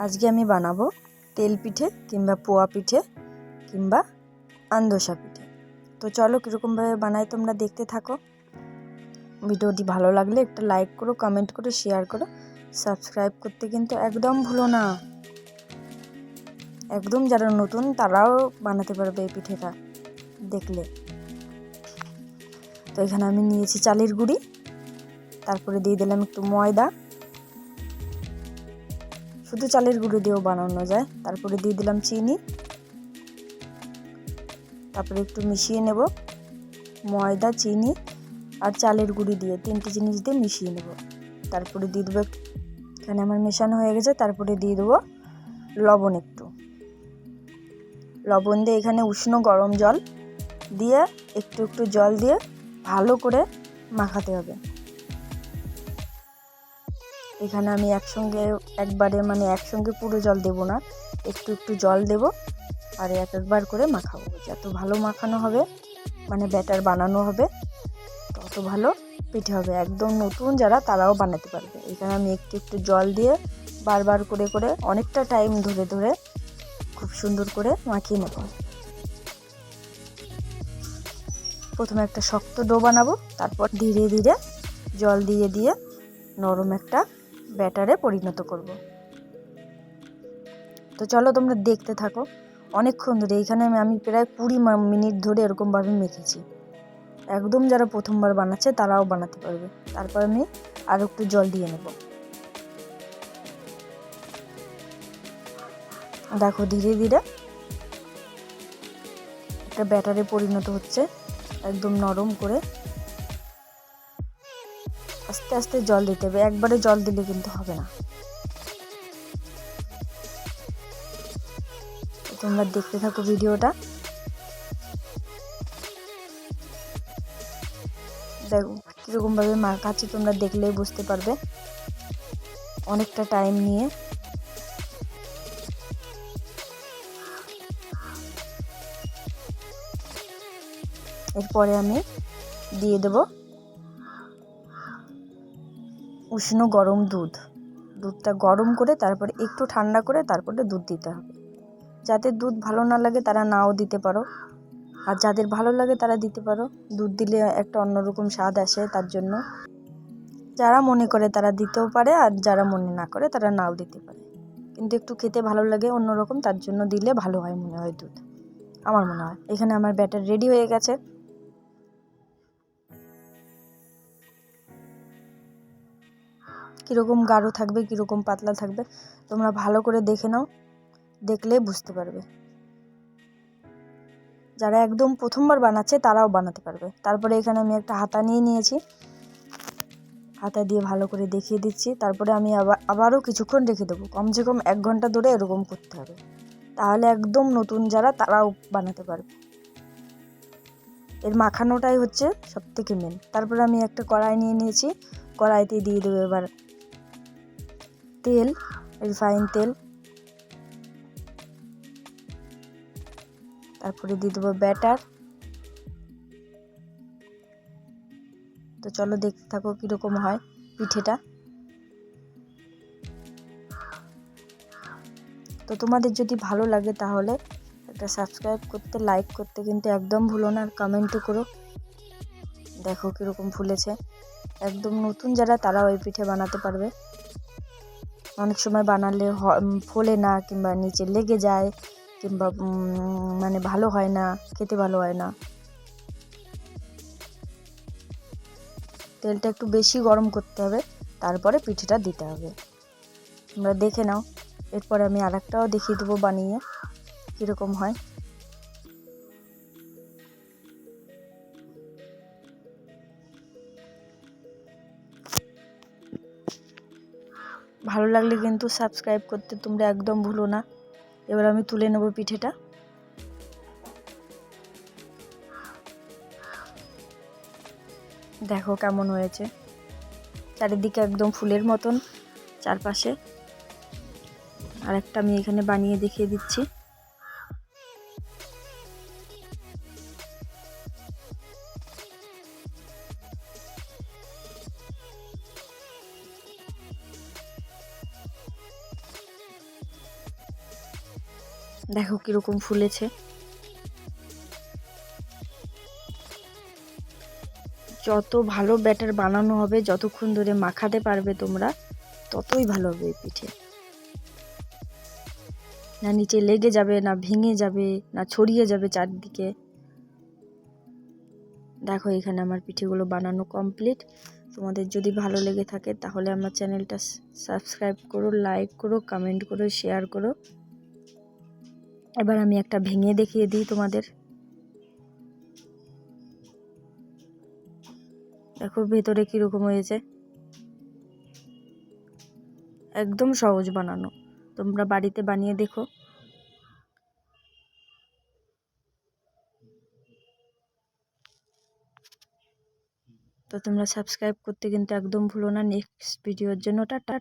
আজকে আমি বানাবো তেল পিঠে কিংবা পোয়া পিঠে কিংবা আন্দোসা পিঠে। তো চলো কীরকমভাবে বানাই তোমরা দেখতে থাকো। ভিডিওটি ভালো লাগলে একটা লাইক করো, কমেন্ট করো, শেয়ার করো, সাবস্ক্রাইব করতে কিন্তু একদম ভুলো না। একদম যারা নতুন তারাও বানাতে পারবে এই পিঠেটা দেখলে। তো এখানে আমি নিয়েছি চালের গুঁড়ি, তারপরে দিয়ে দিলাম একটু ময়দা, শুধু চালের গুঁড়ো দিয়েও বানানো যায়। তারপরে দিয়ে দিলাম চিনি, তারপরে একটু মিশিয়ে নেব ময়দা, চিনি আর চালের গুঁড়ি দিয়ে, তিনটে জিনিস দিয়ে মিশিয়ে নেব। তারপরে দিয়ে দেবো, এখানে আমার মেশানো হয়ে গেছে। তারপরে দিয়ে দেবো লবণ, একটু লবণ দিয়ে এখানে উষ্ণ গরম জল দিয়ে একটু একটু জল দিয়ে ভালো করে মাখাতে হবে। এখানে আমি একসঙ্গে পুরো জল দেব না, একটু একটু জল দেব আর একবার করে মাখাবো। যত ভালো মাখানো হবে, ব্যাটার বানানো হবে, তত ভালো পিঠে হবে। একদম নতুন যারা তারাও বানাতে পারবে। এখানে আমি একটু একটু জল দিয়ে বারবার করে করে অনেকটা টাইম ধরে ধরে খুব সুন্দর করে মাখিয়ে নেব। প্রথমে একটা শক্ত ডো বানাবো, তারপর ধীরে ধীরে জল দিয়ে দিয়ে নরম একটা ব্যাটারে পরিণত করব। তো চলো তোমরা দেখতে থাকো অনেকক্ষণ ধরে। এখানে আমি প্রায় 20 মিনিট ধরে এরকমভাবে মেখেছি। একদম যারা প্রথমবার বানাচ্ছে তারাও বানাতে পারবে। তারপর আমি আর একটু জল দিয়ে নেব। দেখো ধীরে ধীরে একটা ব্যাটারে পরিণত হচ্ছে, একদম নরম করে। আস্তে আস্তে জল দিতে হবে, একবারে জল দিলে কিন্তু হবে না। তোমরা দেখতে থাকো ভিডিওটা। দেখো কিরকম ভাবে মাখাচ্ছি, তোমরা দেখলেই বুঝতে পারবে। অনেকটা টাইম নিয়ে এরপরে আমি দিয়ে দেব উষ্ণ গরম দুধটা গরম করে তারপরে একটু ঠান্ডা করে তারপরে দুধ দিতে হবে। যাদের দুধ ভালো না লাগে তারা নাও দিতে পারো, আর যাদের ভালো লাগে তারা দিতে পারো। দুধ দিলে একটা অন্যরকম স্বাদ আসে, তার জন্য যারা মনে করে তারা দিতেও পারে, আর যারা মনে না করে তারা নাও দিতে পারে। কিন্তু একটু খেতে ভালো লাগে অন্যরকম, তার জন্য দিলে ভালো হয় মনে হয় দুধ, আমার মনে হয়। এখানে আমার ব্যাটার রেডি হয়ে গেছে। কীরকম গাঢ় থাকবে, কীরকম পাতলা থাকবে তোমরা ভালো করে দেখে নাও, দেখলে বুঝতে পারবে। যারা একদম প্রথমবার বানাচ্ছে তারাও বানাতে পারবে। তারপরে এখানে আমি একটা হাতা নিয়ে নিয়েছি, হাতা দিয়ে ভালো করে দেখিয়ে দিচ্ছি। তারপরে আমি আবারও কিছুক্ষণ রেখে দেবো, কমসে কম 1 ঘন্টা ধরে এরকম করতে হবে, তাহলে একদম নতুন যারা তারাও বানাতে পারবে। এর মাখানোটাই হচ্ছে সবথেকে মেন। তারপরে আমি একটা কড়াই নিয়ে নিয়েছি, কড়াইতে দিয়ে দেবো এবার তেল, রিফাইন তেল। তারপরে দিয়ে দেবো ব্যাটার। তো চলো দেখতে থাকো কীরকম হয় পিঠেটা। তো তোমাদের যদি ভালো লাগে তাহলে একটা সাবস্ক্রাইব করতে, লাইক করতে কিন্তু একদম ভুলো না, আর কমেন্টও করো। দেখো কীরকম ফুলেছে। একদম নতুন যারা তারাও এই পিঠে বানাতে পারবে। অনেক সময় বানালে ফোলে না, কিংবা নিচে লেগে যায়, কিংবা ভালো হয় না, খেতে ভালো হয় না। তেলটা একটু বেশি গরম করতে হবে, তারপরে পিঠেটা দিতে হবে। তোমরা দেখে নাও। এরপরে আমি আরেকটাও দেখিয়ে দেবো বানিয়ে কীরকম হয়। ভালো লাগলে কিন্তু সাবস্ক্রাইব করতে তোমরা একদম ভুলো না। এবার আমি তুলে নেব পিঠেটা। দেখো কেমন হয়েছে, চারিদিকে একদম ফুলের মতন চারপাশে। আর একটা আমি এখানে বানিয়ে দেখিয়ে দিচ্ছি। দেখো কীরকম ফুলেছে। যত ভালো ব্যাটার বানানো হবে, যতক্ষণ ধরে মাখাতে পারবে তোমরা, ততই ভালো হবে এই পিঠে। না নিচে লেগে যাবে, না ভেঙে যাবে, না ছড়িয়ে যাবে চারদিকে। দেখো এখানে আমার পিঠেগুলো বানানো কমপ্লিট। তোমাদের যদি ভালো লেগে থাকে তাহলে আমার চ্যানেলটা সাবস্ক্রাইব করো, লাইক করো, কমেন্ট করো, শেয়ার করো। এবার আমি একটা ভেঙে দেখিয়ে দিই তোমাদের। দেখো ভেতরে কীরকম হয়েছে। একদম সহজ বানানো, তোমরা বাড়িতে বানিয়ে দেখো। তো তোমরা সাবস্ক্রাইব করতে কিন্তু একদম ভুলো না। নেক্সট ভিডিওর জন্য টাটা।